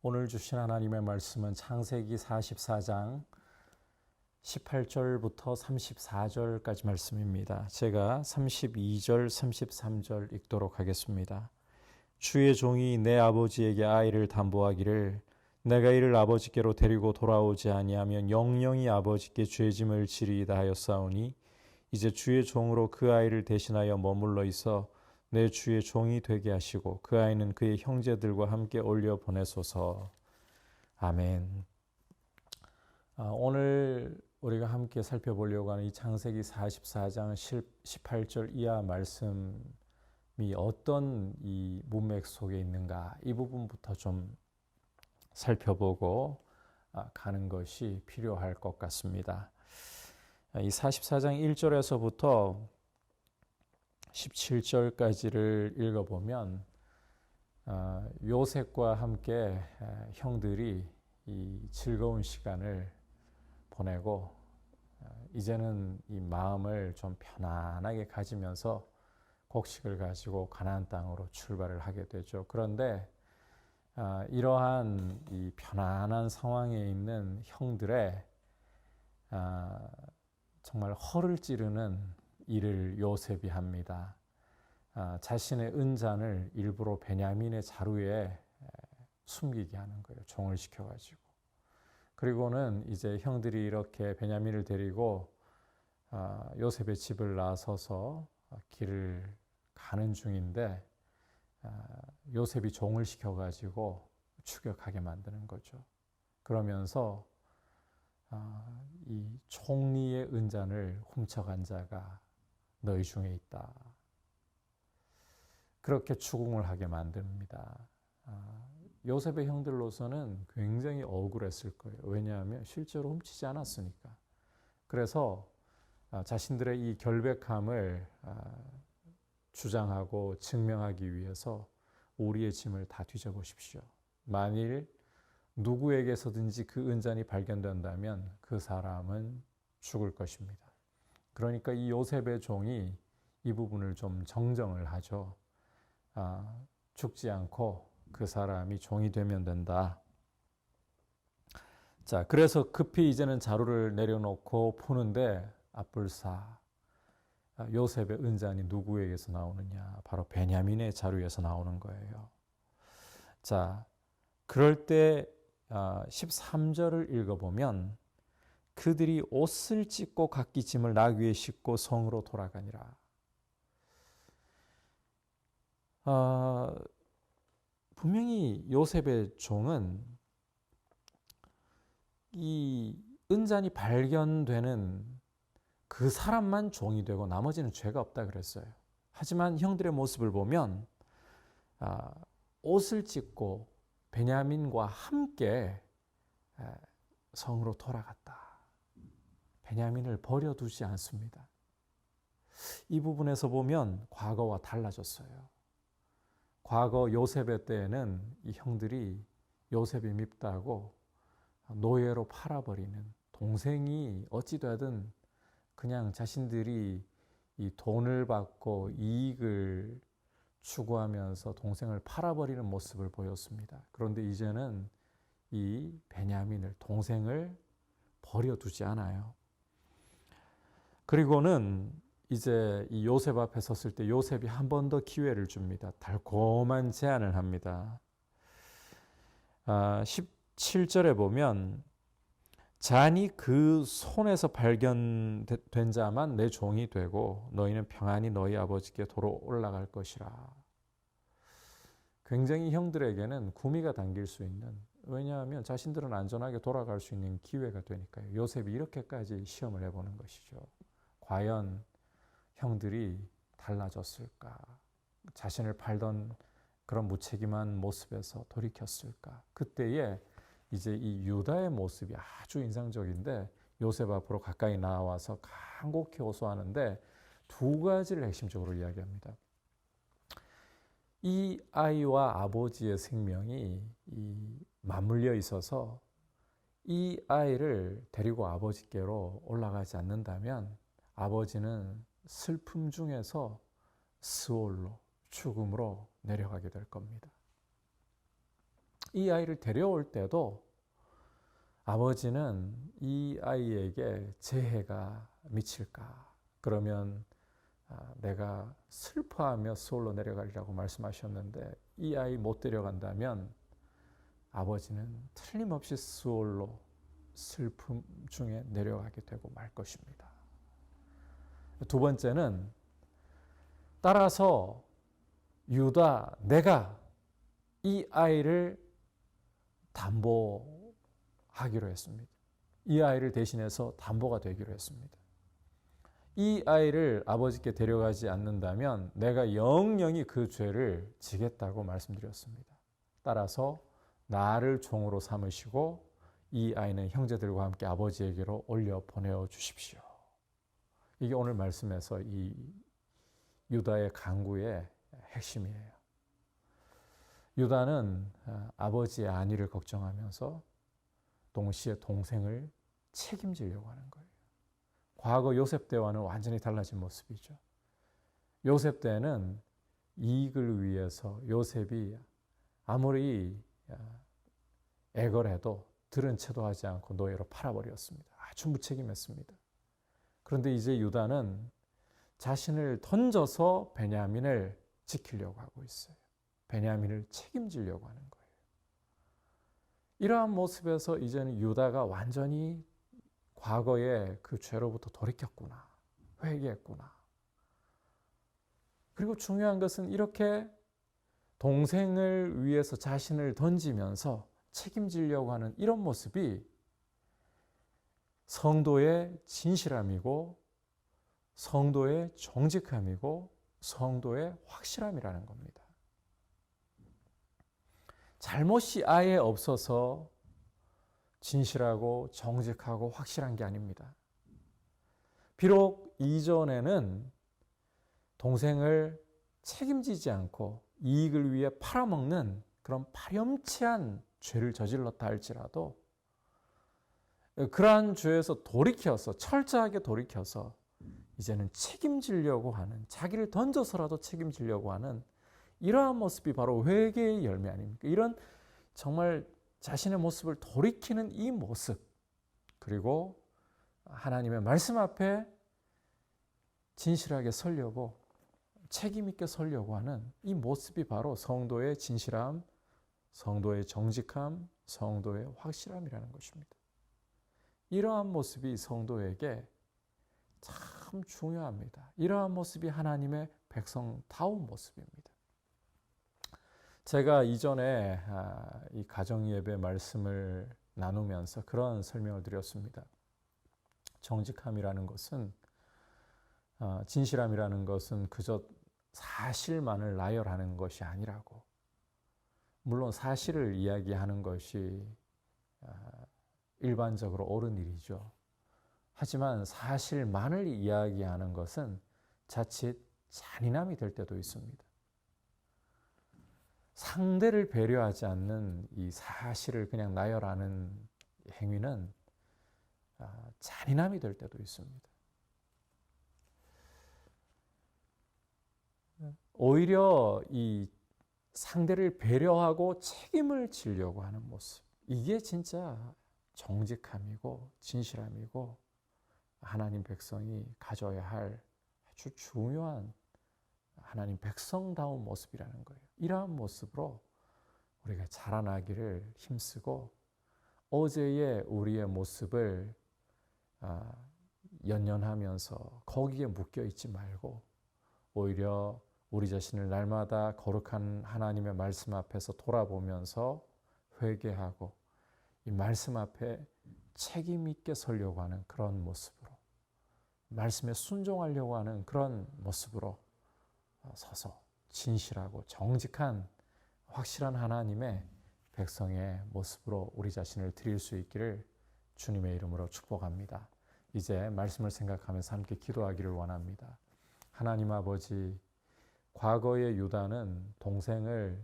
오늘 주신 하나님의 말씀은 창세기 44장 18절부터 34절까지 말씀입니다. 제가 32절, 33절 읽도록 하겠습니다. 주의 종이 내 아버지에게 아이를 담보하기를 내가 이를 아버지께로 데리고 돌아오지 아니하면 영영이 아버지께 죄짐을 지리이다 하였사오니 이제 주의 종으로 그 아이를 대신하여 머물러 있어 내 주의 종이 되게 하시고 그 아이는 그의 형제들과 함께 올려 보내소서. 아멘. 오늘 우리가 함께 살펴보려고 하는 이 창세기 44장 18절 이하 말씀이 어떤 이 문맥 속에 있는가, 이 부분부터 좀 살펴보고 가는 것이 필요할 것 같습니다. 이 44장 1절에서부터 17절까지를 읽어보면 요셉과 함께 형들이 이 즐거운 시간을 보내고 이제는 이 마음을 좀 편안하게 가지면서 곡식을 가지고 가나안 땅으로 출발을 하게 되죠. 그런데 이러한 이 편안한 상황에 있는 형들의 정말 허를 찌르는 일을 요셉이 합니다. 자신의 은잔을 일부러 베냐민의 자루에 숨기게 하는 거예요. 종을 시켜가지고. 그리고는 이제 형들이 이렇게 베냐민을 데리고 요셉의 집을 나서서 길을 가는 중인데 요셉이 종을 시켜가지고 추격하게 만드는 거죠. 그러면서 이 총리의 은잔을 훔쳐간 자가 너희 중에 있다. 그렇게 추궁을 하게 만듭니다. 요셉의 형들로서는 굉장히 억울했을 거예요. 왜냐하면 실제로 훔치지 않았으니까. 그래서 자신들의 이 결백함을 주장하고 증명하기 위해서 우리의 짐을 다 뒤져보십시오. 만일 누구에게서든지 그 은잔이 발견된다면 그 사람은 죽을 것입니다. 그러니까 이 요셉의 종이 이 부분을 좀 정정을 하죠. 죽지 않고 그 사람이 종이 되면 된다. 자, 그래서 급히 이제는 자루를 내려놓고 푸는데 앞불사 요셉의 은잔이 누구에게서 나오느냐? 바로 베냐민의 자루에서 나오는 거예요. 자, 그럴 때 13절을 읽어보면 그들이 옷을 찢고 각기 짐을 나귀에 싣고 성으로 돌아가니라. 분명히 요셉의 종은 이 은잔이 발견되는 그 사람만 종이 되고 나머지는 죄가 없다 그랬어요. 하지만 형들의 모습을 보면 옷을 찢고 베냐민과 함께 성으로 돌아갔다. 베냐민을 버려두지 않습니다. 이 부분에서 보면 과거와 달라졌어요. 과거 요셉의 때에는 이 형들이 요셉이 밉다고 노예로 팔아버리는, 동생이 어찌되든 그냥 자신들이 이 돈을 받고 이익을 추구하면서 동생을 팔아버리는 모습을 보였습니다. 그런데 이제는 이 베냐민을, 동생을 버려두지 않아요. 그리고는 이제 이 요셉 앞에 섰을 때 요셉이 한 번 더 기회를 줍니다. 달콤한 제안을 합니다. 17절에 보면 잔이 그 손에서 발견된 자만 내 종이 되고 너희는 평안히 너희 아버지께 도로 올라갈 것이라. 굉장히 형들에게는 구미가 당길 수 있는, 왜냐하면 자신들은 안전하게 돌아갈 수 있는 기회가 되니까요. 요셉이 이렇게까지 시험을 해보는 것이죠. 과연 형들이 달라졌을까? 자신을 팔던 그런 무책임한 모습에서 돌이켰을까? 그때에 이제 이 유다의 모습이 아주 인상적인데 요셉 앞으로 가까이 나와서 간곡히 호소하는데 두 가지를 핵심적으로 이야기합니다. 이 아이와 아버지의 생명이 맞물려 있어서 이 아이를 데리고 아버지께로 올라가지 않는다면 아버지는 슬픔 중에서 스올로, 죽음으로 내려가게 될 겁니다. 이 아이를 데려올 때도 아버지는 이 아이에게 재해가 미칠까? 그러면 내가 슬퍼하며 수월로 내려가리라고 말씀하셨는데 이 아이 못 데려간다면 아버지는 틀림없이 수월로 슬픔 중에 내려가게 되고 말 것입니다. 두 번째는 따라서 유다, 내가 이 아이를 담보하기로 했습니다. 이 아이를 대신해서 담보가 되기로 했습니다. 이 아이를 아버지께 데려가지 않는다면 내가 영영이 그 죄를 지겠다고 말씀드렸습니다. 따라서 나를 종으로 삼으시고 이 아이는 형제들과 함께 아버지에게로 올려 보내어 주십시오. 이게 오늘 말씀에서 이 유다의 간구의 핵심이에요. 유다는 아버지의 안위를 걱정하면서 동시에 동생을 책임지려고 하는 거예요. 과거 요셉 때와는 완전히 달라진 모습이죠. 요셉 때는 이익을 위해서 요셉이 아무리 애걸해도 들은 채도 하지 않고 노예로 팔아버렸습니다. 아주 무책임했습니다. 그런데 이제 유다는 자신을 던져서 베냐민을 지키려고 하고 있어요. 베냐민을 책임지려고 하는 거예요. 이러한 모습에서 이제는 유다가 완전히 과거의 그 죄로부터 돌이켰구나, 회개했구나. 그리고 중요한 것은 이렇게 동생을 위해서 자신을 던지면서 책임지려고 하는 이런 모습이 성도의 진실함이고 성도의 정직함이고 성도의 확실함이라는 겁니다. 잘못이 아예 없어서 진실하고 정직하고 확실한 게 아닙니다. 비록 이전에는 동생을 책임지지 않고 이익을 위해 팔아먹는 그런 파렴치한 죄를 저질렀다 할지라도 그러한 죄에서 돌이켜서 철저하게 돌이켜서 이제는 책임지려고 하는, 자기를 던져서라도 책임지려고 하는 이러한 모습이 바로 회개의 열매 아닙니까? 이런 정말 자신의 모습을 돌이키는 이 모습, 그리고 하나님의 말씀 앞에 진실하게 서려고, 책임 있게 서려고 하는 이 모습이 바로 성도의 진실함, 성도의 정직함, 성도의 확실함이라는 것입니다. 이러한 모습이 성도에게 참 중요합니다. 이러한 모습이 하나님의 백성다운 모습입니다. 제가 이전에 이 가정예배 말씀을 나누면서 그런 설명을 드렸습니다. 정직함이라는 것은, 진실함이라는 것은 그저 사실만을 나열하는 것이 아니라고. 물론 사실을 이야기하는 것이 일반적으로 옳은 일이죠. 하지만 사실만을 이야기하는 것은 자칫 잔인함이 될 때도 있습니다. 상대를 배려하지 않는 이 사실을 그냥 나열하는 행위는 잔인함이 될 때도 있습니다. 오히려 이 상대를 배려하고 책임을 지려고 하는 모습, 이게 진짜 정직함이고 진실함이고 하나님 백성이 가져야 할 아주 중요한 하나님 백성다운 모습이라는 거예요. 이러한 모습으로 우리가 자라나기를 힘쓰고 어제의 우리의 모습을 연연하면서 거기에 묶여 있지 말고 오히려 우리 자신을 날마다 거룩한 하나님의 말씀 앞에서 돌아보면서 회개하고 이 말씀 앞에 책임 있게 서려고 하는 그런 모습으로, 말씀에 순종하려고 하는 그런 모습으로 서서 진실하고 정직한 확실한 하나님의 백성의 모습으로 우리 자신을 드릴 수 있기를 주님의 이름으로 축복합니다. 이제 말씀을 생각하면서 함께 기도하기를 원합니다. 하나님 아버지, 과거의 유다는 동생을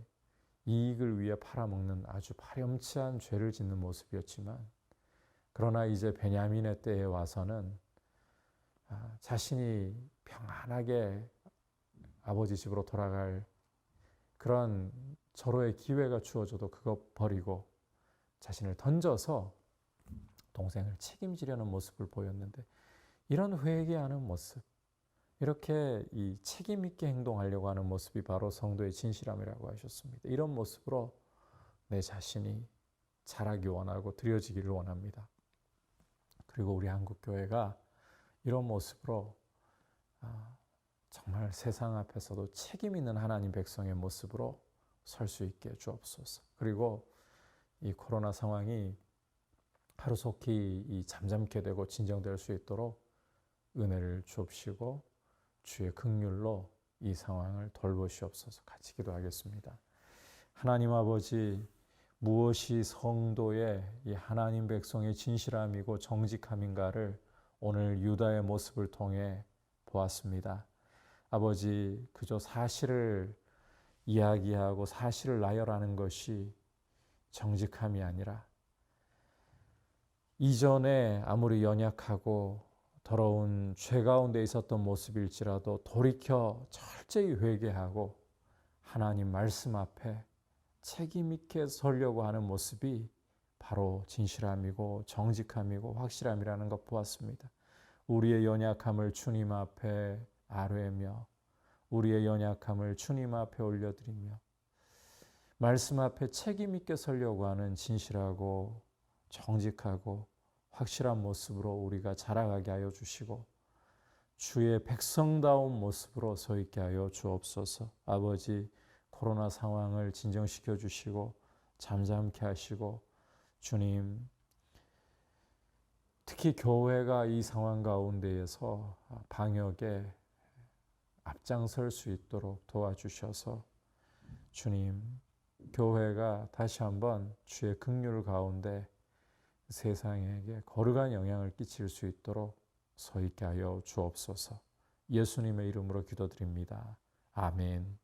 이익을 위해 팔아먹는 아주 파렴치한 죄를 짓는 모습이었지만, 그러나 이제 베냐민의 때에 와서는 자신이 평안하게 아버지 집으로 돌아갈 그런 절호의 기회가 주어져도 그거 버리고 자신을 던져서 동생을 책임지려는 모습을 보였는데, 이런 회개하는 모습, 이렇게 이 책임 있게 행동하려고 하는 모습이 바로 성도의 진실함이라고 하셨습니다. 이런 모습으로 내 자신이 자라기 원하고 드려지기를 원합니다. 그리고 우리 한국교회가 이런 모습으로 정말 세상 앞에서도 책임 있는 하나님 백성의 모습으로 설 수 있게 주옵소서. 그리고 이 코로나 상황이 하루속히 이 잠잠게 되고 진정될 수 있도록 은혜를 주옵시고 주의 긍휼로 이 상황을 돌보시옵소서. 같이 기도하겠습니다. 하나님 아버지, 무엇이 성도의 이 하나님 백성의 진실함이고 정직함인가를 오늘 유다의 모습을 통해 보았습니다. 아버지, 그저 사실을 이야기하고 사실을 나열하는 것이 정직함이 아니라, 이전에 아무리 연약하고 더러운 죄 가운데 있었던 모습일지라도 돌이켜 철저히 회개하고 하나님 말씀 앞에 책임 있게 서려고 하는 모습이 바로 진실함이고 정직함이고 확실함이라는 것 보았습니다. 우리의 연약함을 주님 앞에 아뢰며 우리의 연약함을 주님 앞에 올려드리며 말씀 앞에 책임 있게 서려고 하는 진실하고 정직하고 확실한 모습으로 우리가 자라가게 하여 주시고 주의 백성다운 모습으로 서 있게 하여 주옵소서. 아버지, 코로나 상황을 진정시켜 주시고 잠잠케 하시고 주님, 특히 교회가 이 상황 가운데에서 방역에 앞장설 수 있도록 도와주셔서 주님, 교회가 다시 한번 주의 긍휼 가운데 세상에게 거룩한 영향을 끼칠 수 있도록 서 있게 하여 주옵소서. 예수님의 이름으로 기도드립니다. 아멘.